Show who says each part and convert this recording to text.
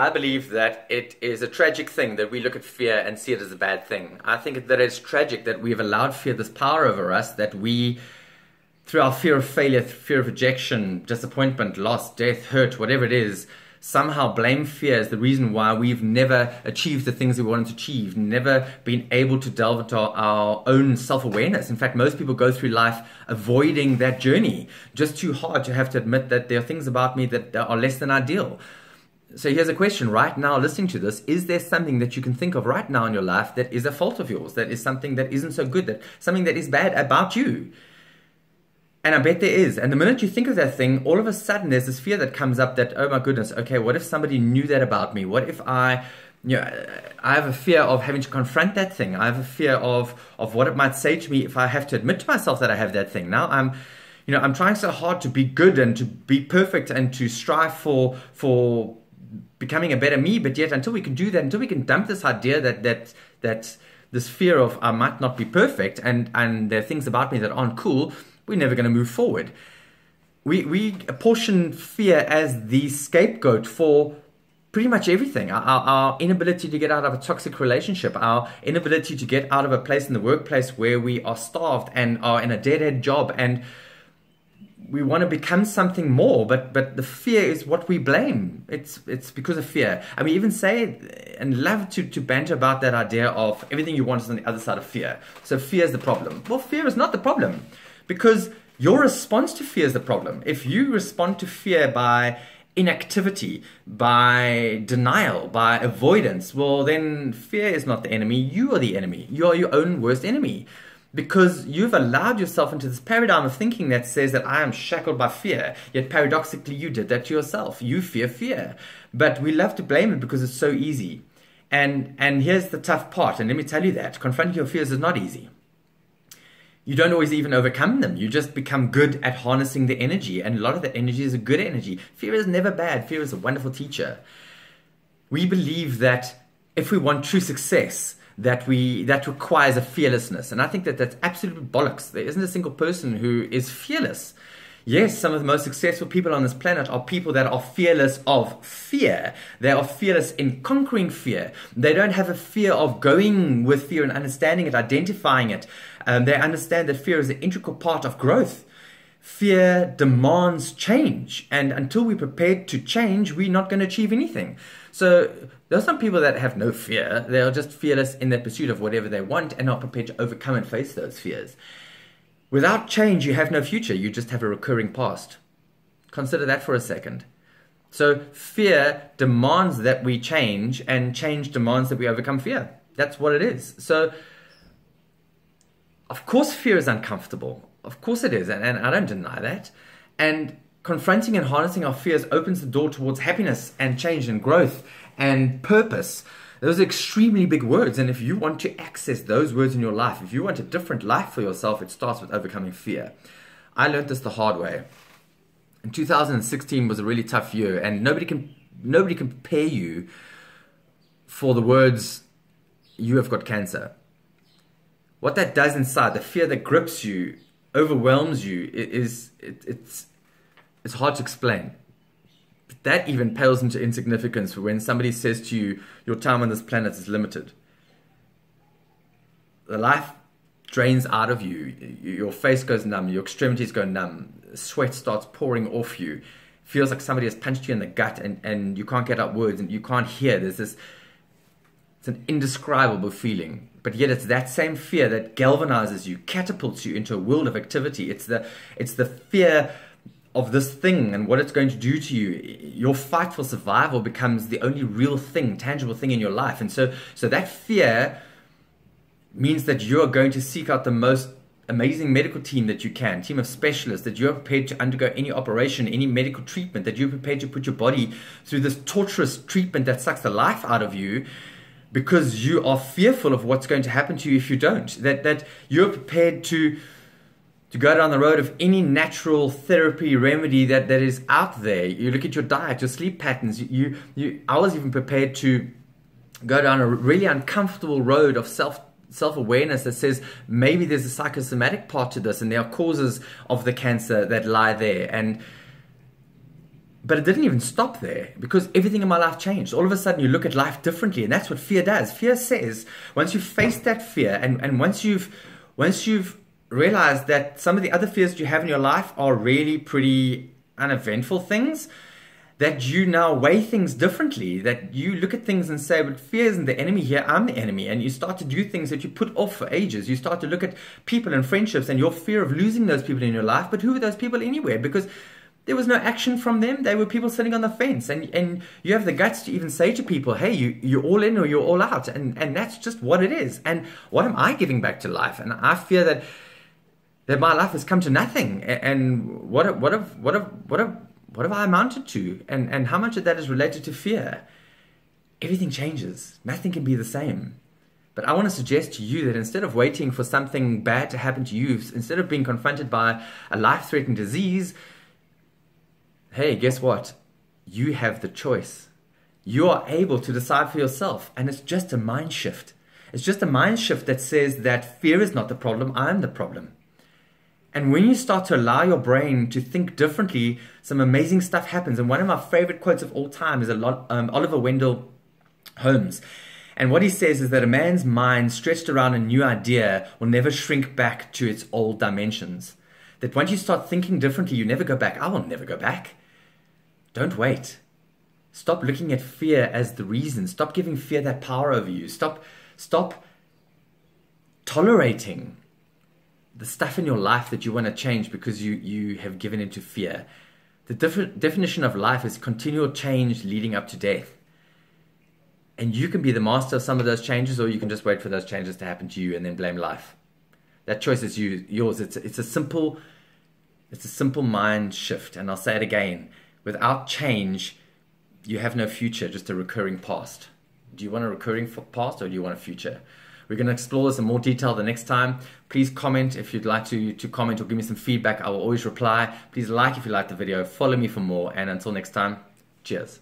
Speaker 1: I believe that it is a tragic thing that we look at fear and see it as a bad thing. I think that it's tragic that we've allowed fear this power over us, that we, through our fear of failure, fear of rejection, disappointment, loss, death, hurt, whatever it is, somehow blame fear as the reason why we've never achieved the things we wanted to achieve, never been able to delve into our own self-awareness. In fact, most people go through life avoiding that journey, just too hard to have to admit that there are things about me that are less than ideal. So here's a question right now, listening to this: is there something that you can think of right now in your life that is a fault of yours, that is something that isn't so good, that something that is bad about you? And I bet there is. And the minute you think of that thing, all of a sudden there's this fear that comes up that, oh my goodness, okay, what if somebody knew that about me? What if I have a fear of having to confront that thing. I have a fear of what it might say to me if I have to admit to myself that I have that thing. Now I'm trying so hard to be good and to be perfect and to strive for becoming a better me, but yet until we can do that, until we can dump this idea that this fear of I might not be perfect and there are things about me that aren't cool, we're never going to move forward. We apportion fear as the scapegoat for pretty much everything. Our inability to get out of a toxic relationship, our inability to get out of a place in the workplace where we are starved and are in a dead-end job, and we want to become something more, but the fear is what we blame. It's because of fear. And we even say and love to banter about that idea of everything you want is on the other side of fear. So fear is the problem. Well, fear is not the problem, because your response to fear is the problem. If you respond to fear by inactivity, by denial, by avoidance, well, then fear is not the enemy. You are the enemy. You are your own worst enemy. Because you've allowed yourself into this paradigm of thinking that says that I am shackled by fear, yet paradoxically you did that to yourself. You fear fear. But we love to blame it because it's so easy. And here's the tough part, and let me tell you that. Confronting your fears is not easy. You don't always even overcome them. You just become good at harnessing the energy, and a lot of the energy is a good energy. Fear is never bad. Fear is a wonderful teacher. We believe that if we want true success, that requires a fearlessness. And I think that that's absolutely bollocks. There isn't a single person who is fearless. Yes, some of the most successful people on this planet are people that are fearless of fear. They are fearless in conquering fear. They don't have a fear of going with fear and understanding it, identifying it. They understand that fear is an integral part of growth. Fear demands change, and until we're prepared to change, we're not going to achieve anything. So there are some people that have no fear. They are just fearless in their pursuit of whatever they want and not prepared to overcome and face those fears. Without change, you have no future. You just have a recurring past. Consider that for a second. So fear demands that we change, and change demands that we overcome fear. That's what it is. So of course fear is uncomfortable. Of course it is, and I don't deny that. And confronting and harnessing our fears opens the door towards happiness and change and growth and purpose. Those are extremely big words, and if you want to access those words in your life, if you want a different life for yourself, it starts with overcoming fear. I learned this the hard way. And 2016 was a really tough year, and nobody can prepare you for the words, "You have got cancer." What that does inside, the fear that grips you, overwhelms you, it's hard to explain. But that even pales into insignificance for when somebody says to you, your time on this planet is limited. The life drains out of you. Your face goes numb. Your extremities go numb. Sweat starts pouring off you. Feels like somebody has punched you in the gut, and you can't get out words and you can't hear. It's an indescribable feeling. But yet it's that same fear that galvanizes you, catapults you into a world of activity. It's the fear of this thing and what it's going to do to you. Your fight for survival becomes the only real thing, tangible thing in your life. And so that fear means that you are going to seek out the most amazing medical team that you can, team of specialists, that you're prepared to undergo any operation, any medical treatment, that you're prepared to put your body through this torturous treatment that sucks the life out of you, because you are fearful of what's going to happen to you if you don't. That you're prepared to go down the road of any natural therapy remedy that is out there. You look at your diet, your sleep patterns. I was even prepared to go down a really uncomfortable road of self-awareness that says maybe there's a psychosomatic part to this, and there are causes of the cancer that lie there. And But it didn't even stop there, because everything in my life changed. All of a sudden, you look at life differently, and that's what fear does. Fear says, once you've faced that fear, and once you've realized that some of the other fears that you have in your life are really pretty uneventful things, that you now weigh things differently, that you look at things and say, but fear isn't the enemy here, I'm the enemy. And you start to do things that you put off for ages. You start to look at people and friendships and your fear of losing those people in your life. But who are those people anyway? Because there was no action from them. They were people sitting on the fence. And you have the guts to even say to people, hey, you're all in or you're all out. And that's just what it is. And what am I giving back to life? And I fear that my life has come to nothing. And what have I amounted to? And how much of that is related to fear? Everything changes. Nothing can be the same. But I want to suggest to you that instead of waiting for something bad to happen to you, instead of being confronted by a life-threatening disease, hey, guess what? You have the choice. You are able to decide for yourself. And it's just a mind shift. It's just a mind shift that says that fear is not the problem, I'm the problem. And when you start to allow your brain to think differently, some amazing stuff happens. And one of my favorite quotes of all time is Oliver Wendell Holmes. And what he says is that a man's mind stretched around a new idea will never shrink back to its old dimensions. That once you start thinking differently, you never go back. I will never go back. Don't wait. Stop looking at fear as the reason. Stop giving fear that power over you. Stop tolerating the stuff in your life that you want to change because you have given into fear. The definition of life is continual change leading up to death. And you can be the master of some of those changes, or you can just wait for those changes to happen to you and then blame life. That choice is yours. It's a simple mind shift. And I'll say it again. Without change, you have no future, just a recurring past. Do you want a recurring past, or do you want a future? We're going to explore this in more detail the next time. Please comment if you'd like to comment or give me some feedback. I will always reply. Please like if you like the video. Follow me for more. And until next time, cheers.